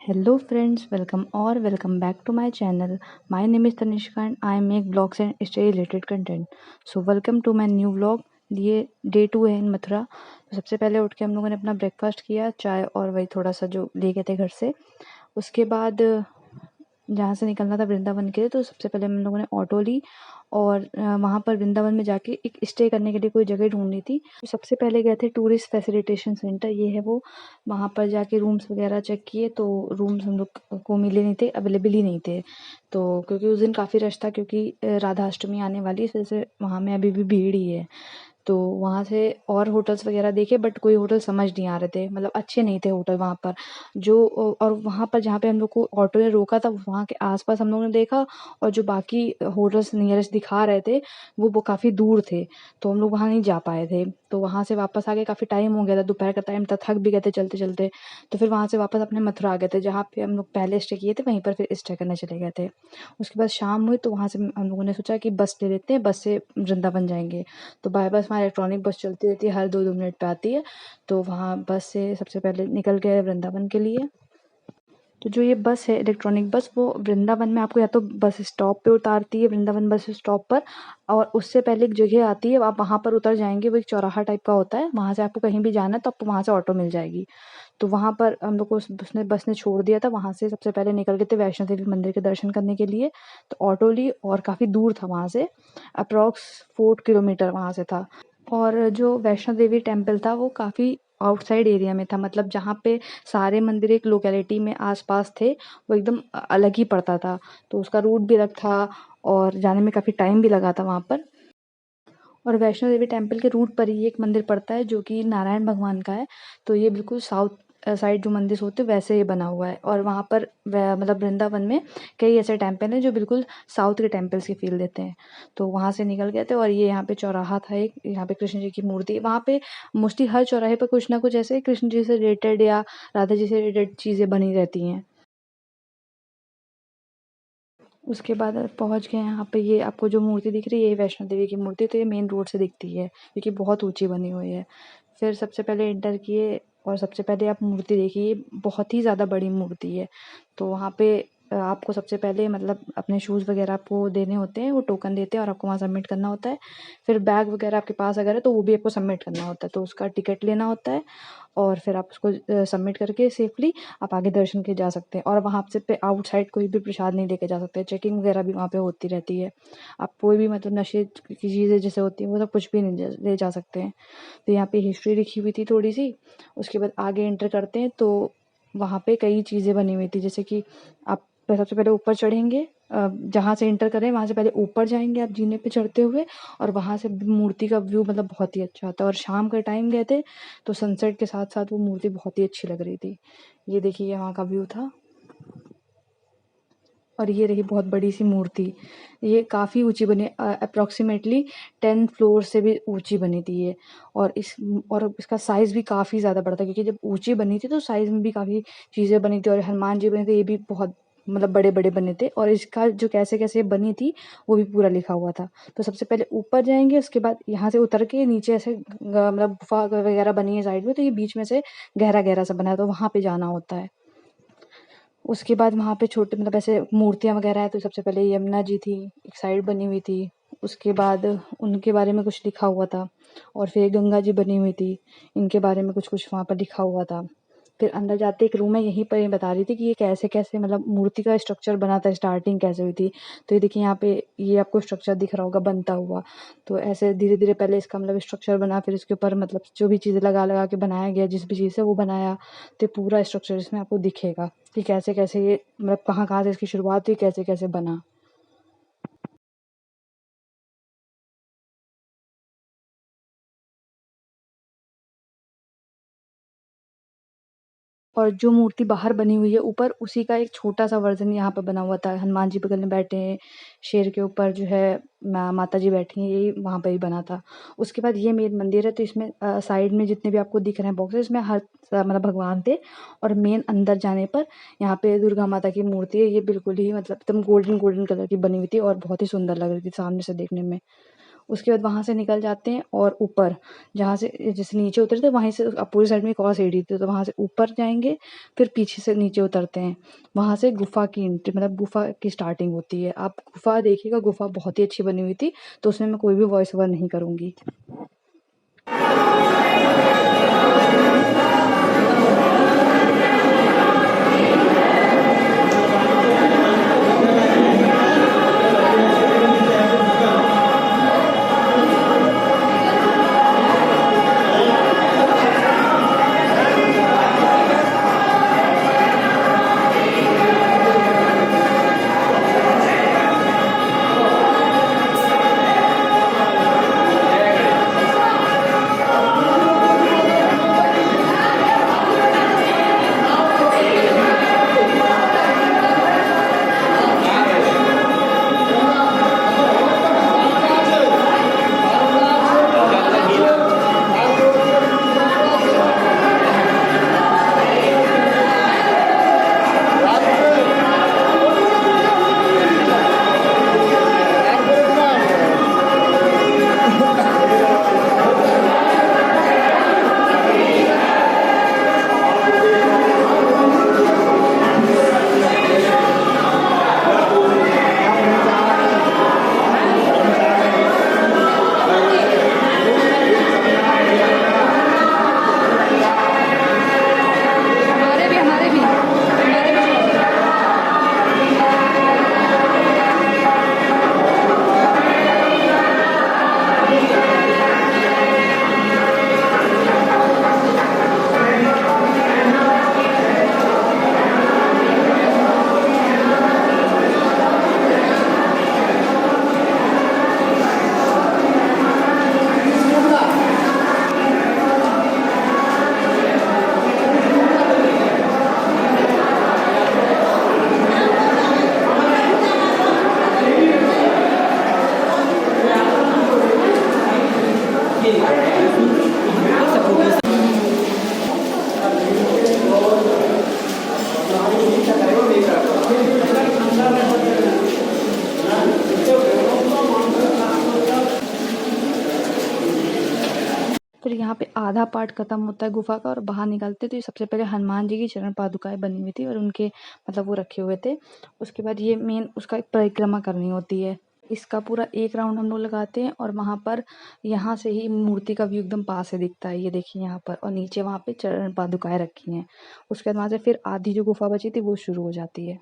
Hello friends, welcome back to my channel. My name is Tanishka and I make vlogs and stay related content. So welcome to my new vlog. ये day 2 है इन मथुरा। तो सबसे पहले उठ के हम लोगों ने अपना ब्रेकफास्ट किया, चाय और वही थोड़ा सा जो ले गए थे घर से। उसके बाद जहाँ से निकलना था वृंदावन के लिए, तो सबसे पहले हम लोगों ने ऑटो ली और वहाँ पर वृंदावन में जाके एक स्टे करने के लिए कोई जगह ढूंढनी थी। तो सबसे पहले गए थे टूरिस्ट फैसिलिटेशन सेंटर, ये है वो। वहाँ पर जाके रूम्स वगैरह चेक किए तो रूम्स हम लोग को मिले नहीं थे, अवेलेबल ही नहीं थे। तो क्योंकि उस दिन काफ़ी रश था, क्योंकि राधा अष्टमी आने वाली, इस वजह से वहाँ में अभी भी भीड़ ही है। तो वहाँ से और होटल्स वगैरह देखे, बट कोई होटल समझ नहीं आ रहे थे, मतलब अच्छे नहीं थे होटल वहाँ पर। जो और वहाँ पर जहाँ पे हम लोग को ऑटो ने रोका था, वहाँ के आसपास हम लोगों ने देखा, और जो बाकी होटल्स नियरेस्ट दिखा रहे थे वो काफ़ी दूर थे, तो हम लोग वहाँ नहीं जा पाए थे। तो वहाँ से वापस आ गए, काफ़ी टाइम हो गया था, दोपहर का टाइम था, थक भी गए थे चलते चलते। तो फिर वहाँ से वापस अपने मथुरा आ गए थे, जहाँ पे हम लोग पहले स्टे किए थे, वहीं पर फिर स्टे करने चले गए थे। उसके बाद शाम हुई तो वहाँ से हम लोगों ने सोचा कि बस ले लेते हैं, बस से वृंदावन जाएंगे। तो बाय बस वहाँ इलेक्ट्रॉनिक बस चलती रहती है, हर 2-2 मिनट पे आती है। तो वहाँ बस से सबसे पहले निकल गए वृंदावन के लिए। तो जो ये बस है इलेक्ट्रॉनिक बस, वो वृंदावन में आपको या तो बस स्टॉप पे उतारती है, वृंदावन बस स्टॉप पर। और उससे पहले एक जगह आती है, आप वहाँ पर उतर जाएंगे, वो एक चौराहा टाइप का होता है, वहाँ से आपको कहीं भी जाना है तो आपको वहाँ से ऑटो मिल जाएगी। तो वहाँ पर हम लोग को उसने बस ने छोड़ दिया था। वहाँ से सबसे पहले निकल गए थे वैष्णो देवी मंदिर के दर्शन करने के लिए। तो ऑटो ली और काफ़ी दूर था वहाँ से, अप्रॉक्स 4 किलोमीटर वहाँ से था। और जो वैष्णो देवी टेम्पल था वो काफ़ी आउटसाइड एरिया में था, मतलब जहाँ पे सारे मंदिर एक लोकेलिटी में आसपास थे, वो एकदम अलग ही पड़ता था। तो उसका रूट भी अलग था और जाने में काफ़ी टाइम भी लगा था वहाँ पर। और वैष्णो देवी टेम्पल के रूट पर ही एक मंदिर पड़ता है जो कि नारायण भगवान का है। तो ये बिल्कुल साउथ साइड जो मंदिर होते हैं वैसे ही बना हुआ है। और वहाँ पर मतलब वृंदावन में कई ऐसे टेम्पल हैं जो बिल्कुल साउथ के टेम्पल्स की फील देते हैं। तो वहाँ से निकल गए थे और ये यहाँ पे चौराहा था एक, यहाँ पे कृष्ण जी की मूर्ति है। वहाँ पे मोस्टली हर चौराहे पर कुछ ना कुछ ऐसे कृष्ण जी से रिलेटेड या राधा जी से रिलेटेड चीज़ें बनी रहती हैं। उसके बाद पहुँच गए यहाँ पे, ये आपको जो मूर्ति दिख रही है ये वैष्णो देवी की मूर्ति, तो ये मेन रोड से दिखती है क्योंकि बहुत ऊंची बनी हुई है। फिर सबसे पहले एंटर किए और सबसे पहले आप मूर्ति देखिए, बहुत ही ज़्यादा बड़ी मूर्ति है। तो वहाँ पे आपको सबसे पहले मतलब अपने शूज़ वगैरह आपको देने होते हैं, वो टोकन देते हैं और आपको वहाँ सबमिट करना होता है। फिर बैग वगैरह आपके पास अगर है तो वो भी आपको सबमिट करना होता है, तो उसका टिकट लेना होता है। और फिर आप उसको सबमिट करके सेफली आप आगे दर्शन के जा सकते हैं। और वहाँ से पे आउटसाइड कोई भी प्रसाद नहीं लेके जा सकते, चेकिंग वगैरह भी वहाँ पे होती रहती है। आप कोई भी मतलब नशे की चीज़ें जैसे होती हैं वो सब कुछ भी नहीं ले जा सकते हैं। तो यहाँ पे हिस्ट्री लिखी हुई थी थोड़ी सी। उसके बाद आगे एंटर करते हैं तो वहाँ पे कई चीज़ें बनी हुई थी, जैसे कि आप सबसे पहले ऊपर चढ़ेंगे, जहाँ से एंटर करें वहाँ से पहले ऊपर जाएंगे आप जीने पे चढ़ते हुए, और वहाँ से मूर्ति का व्यू मतलब बहुत ही अच्छा आता है। और शाम के टाइम गए थे तो सनसेट के साथ साथ वो मूर्ति बहुत ही अच्छी लग रही थी। ये देखिए वहाँ का व्यू था। और ये रही बहुत बड़ी सी मूर्ति, ये काफ़ी ऊंची बनी, अप्रॉक्सीमेटली 10 फ्लोर से भी ऊंची बनी थी ये। और इसका साइज़ भी काफ़ी ज़्यादा बड़ा था, क्योंकि जब ऊंची बनी थी तो साइज़ में भी काफ़ी चीज़ें बनी थी। और हनुमान जी बने थे, ये भी बहुत मतलब बड़े बड़े बने थे। और इसका जो कैसे कैसे बनी थी वो भी पूरा लिखा हुआ था। तो सबसे पहले ऊपर जाएंगे, उसके बाद यहाँ से उतर के नीचे ऐसे मतलब गुफा वगैरह बनी है साइड में, तो ये बीच में से गहरा गहरा सा बना है, तो वहाँ पे जाना होता है। उसके बाद वहाँ पे छोटे मतलब ऐसे मूर्तियाँ वगैरह है, तो सबसे पहले यमुना जी थी, एक साइड बनी हुई थी। उसके बाद उनके बारे में कुछ लिखा हुआ था। और फिर गंगा जी बनी हुई थी, इनके बारे में कुछ कुछ वहाँ पर लिखा हुआ था। फिर अंदर जाते एक रूम है, यहीं पर ये बता रही थी कि ये कैसे कैसे मतलब मूर्ति का स्ट्रक्चर बना था, स्टार्टिंग कैसे हुई थी। तो ये देखिए यहाँ पे ये आपको स्ट्रक्चर दिख रहा होगा बनता हुआ। तो ऐसे धीरे धीरे पहले इसका मतलब स्ट्रक्चर बना, फिर इसके ऊपर मतलब जो भी चीज़ें लगा लगा के बनाया गया, जिस भी चीज़ से वो बनाया, तो पूरा स्ट्रक्चर इसमें आपको दिखेगा कि कैसे कैसे ये मतलब कहाँ कहाँ से इसकी शुरुआत हुई, कैसे कैसे बना। और जो मूर्ति बाहर बनी हुई है ऊपर, उसी का एक छोटा सा वर्जन यहाँ पर बना हुआ था। हनुमान जी बगल में बैठे हैं, शेर के ऊपर जो है माता जी बैठी हैं, यही वहाँ पर ही बना था। उसके बाद ये मेन मंदिर है, तो इसमें साइड में जितने भी आपको दिख रहे हैं बॉक्सेस, इसमें हर मतलब भगवान थे। और मेन अंदर जाने पर यहाँ पे दुर्गा माता की मूर्ति है, ये बिल्कुल ही मतलब एकदम गोल्डन गोल्डन कलर की बनी हुई थी और बहुत ही सुंदर लग रही थी सामने से देखने में। उसके बाद वहाँ से निकल जाते हैं और ऊपर जहाँ से जैसे नीचे उतरते वहीं से पूरी साइड में एक और सीढ़ी थी, तो वहाँ से ऊपर जाएंगे, फिर पीछे से नीचे उतरते हैं, वहाँ से गुफा की एंट्री मतलब गुफा की स्टार्टिंग होती है। आप गुफा देखिएगा, गुफा बहुत ही अच्छी बनी हुई थी, तो उसमें मैं कोई भी वॉइस ओवर नहीं करूँगी। फिर यहाँ पे आधा पार्ट खत्म होता है गुफा का और बाहर निकलते, तो ये सबसे पहले हनुमान जी की चरण पादुकाएं बनी हुई थी और उनके मतलब वो रखे हुए थे। उसके बाद ये मेन उसका एक परिक्रमा करनी होती है। इसका पूरा एक राउंड हम लोग लगाते हैं और वहाँ पर यहाँ से ही मूर्ति का व्यू एकदम पास से दिखता है, ये देखिए यहाँ पर, और नीचे वहाँ पे चरण पादुकाएं रखी हैं। उसके बाद वहाँ से फिर आधी जो गुफा बची थी वो शुरू हो जाती है।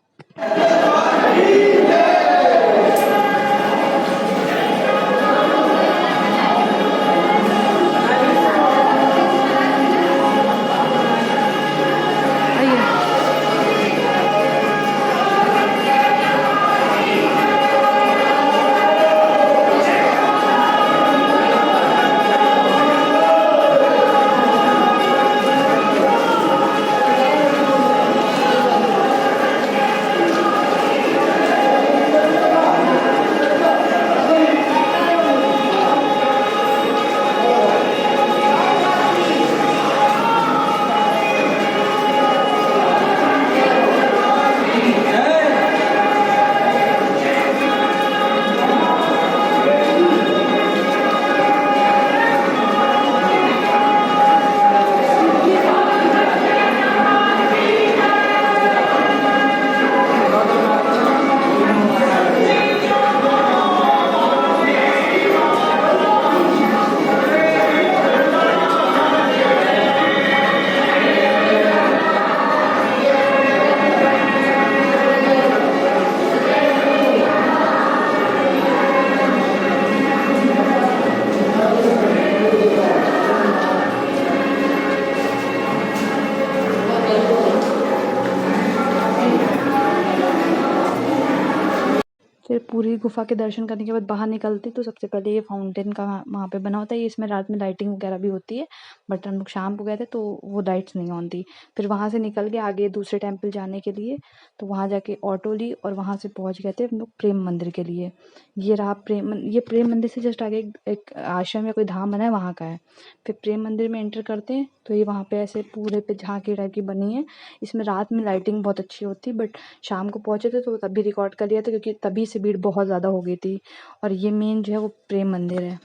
फिर पूरी गुफा के दर्शन करने के बाद बाहर निकलते तो सबसे पहले ये फाउंटेन का वहाँ पे बना होता है। ये इसमें रात में लाइटिंग वगैरह भी होती है, बट हम लोग शाम को गए थे तो वो लाइट्स नहीं ऑन थी। फिर वहाँ से निकल के आगे दूसरे टेम्पल जाने के लिए, तो वहाँ जाके ऑटो ली और वहाँ से पहुँच गए थे हम लोग प्रेम मंदिर के लिए। ये रहा ये प्रेम मंदिर से जस्ट आगे एक आश्रम या कोई धाम बना है, वहाँ का है। फिर प्रेम मंदिर में एंटर करते हैं तो ये वहाँ पे ऐसे पूरे पे झांकी टाइप की बनी है। इसमें रात में लाइटिंग बहुत अच्छी होती है, बट शाम को पहुँचे थे तो तभी रिकॉर्ड कर लिया था क्योंकि तभी से भीड़ बहुत ज़्यादा हो गई थी। और ये मेन जो है वो प्रेम मंदिर है।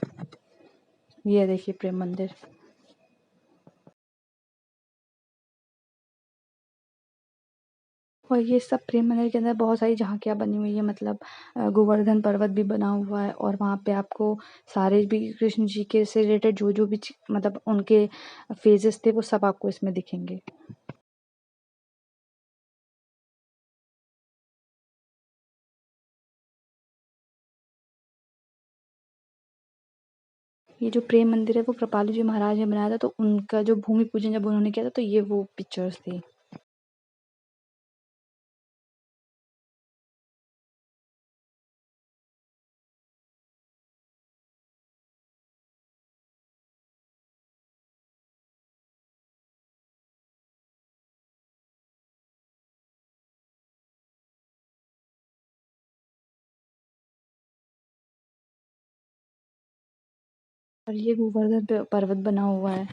ये देखिए प्रेम मंदिर। और ये सब प्रेम मंदिर के अंदर बहुत सारी झांकियाँ बनी हुई है, मतलब गोवर्धन पर्वत भी बना हुआ है और वहाँ पे आपको सारे भी कृष्ण जी के से रिलेटेड जो जो भी मतलब उनके फेजेस थे वो सब आपको इसमें दिखेंगे। ये जो प्रेम मंदिर है वो कृपालु जी महाराज ने बनाया था, तो उनका जो भूमि पूजन जब उन्होंने किया था तो ये वो पिक्चर्स थी। और ये गोवर्धन पर्वत बना हुआ है।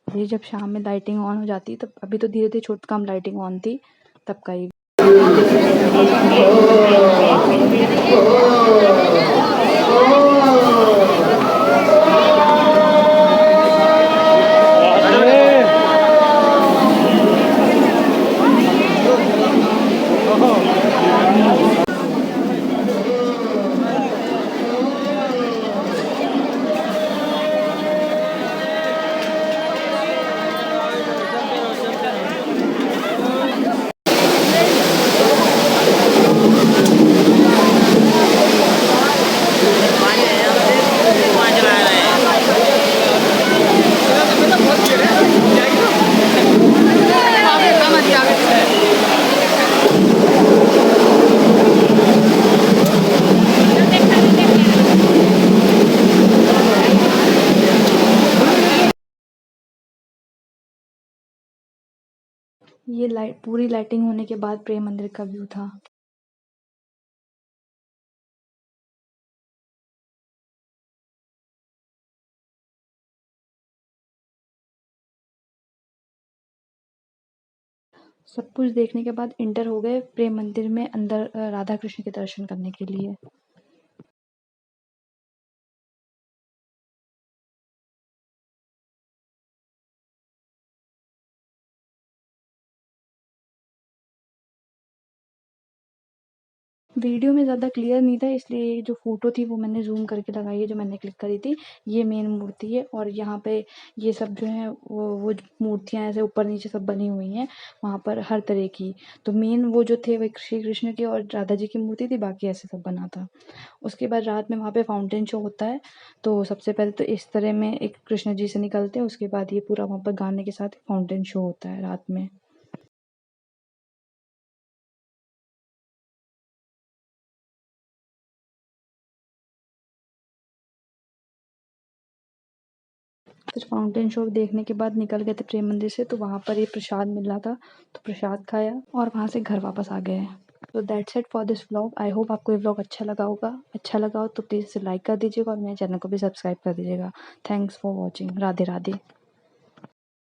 ये जब शाम में लाइटिंग ऑन हो जाती है तब, अभी तो धीरे धीरे छोट कम लाइटिंग ऑन थी तब का ये। ये लाइट पूरी लाइटिंग होने के बाद प्रेम मंदिर का व्यू था। सब कुछ देखने के बाद इंटर हो गए प्रेम मंदिर में अंदर राधा कृष्ण के दर्शन करने के लिए। वीडियो में ज़्यादा क्लियर नहीं था इसलिए जो फ़ोटो थी वो मैंने ज़ूम करके लगाई है, जो मैंने क्लिक करी थी। ये मेन मूर्ति है और यहाँ पे ये सब जो है वो मूर्तियाँ ऐसे ऊपर नीचे सब बनी हुई हैं वहाँ पर हर तरह की। तो मेन वो जो थे वो श्री कृष्ण की और राधा जी की मूर्ति थी, बाकी ऐसे सब बना था। उसके बाद रात में वहाँ पे फाउंटेन शो होता है। तो सबसे पहले तो इस तरह में एक कृष्ण जी से निकलते हैं, उसके बाद ये पूरा वहाँ पर गाने के साथ फाउंटेन शो होता है रात में। फिर फाउंटेन शो देखने के बाद निकल गए थे प्रेम मंदिर से, तो वहाँ पर ये प्रसाद मिल रहा था तो प्रसाद खाया और वहाँ से घर वापस आ गए। तो that's it for this vlog. I hope आपको ये व्लॉग अच्छा लगा होगा। अच्छा लगा हो तो प्लीज़ इसे लाइक कर दीजिएगा और मेरे चैनल को भी सब्सक्राइब कर दीजिएगा। Thanks for watching. Radhe Radhe.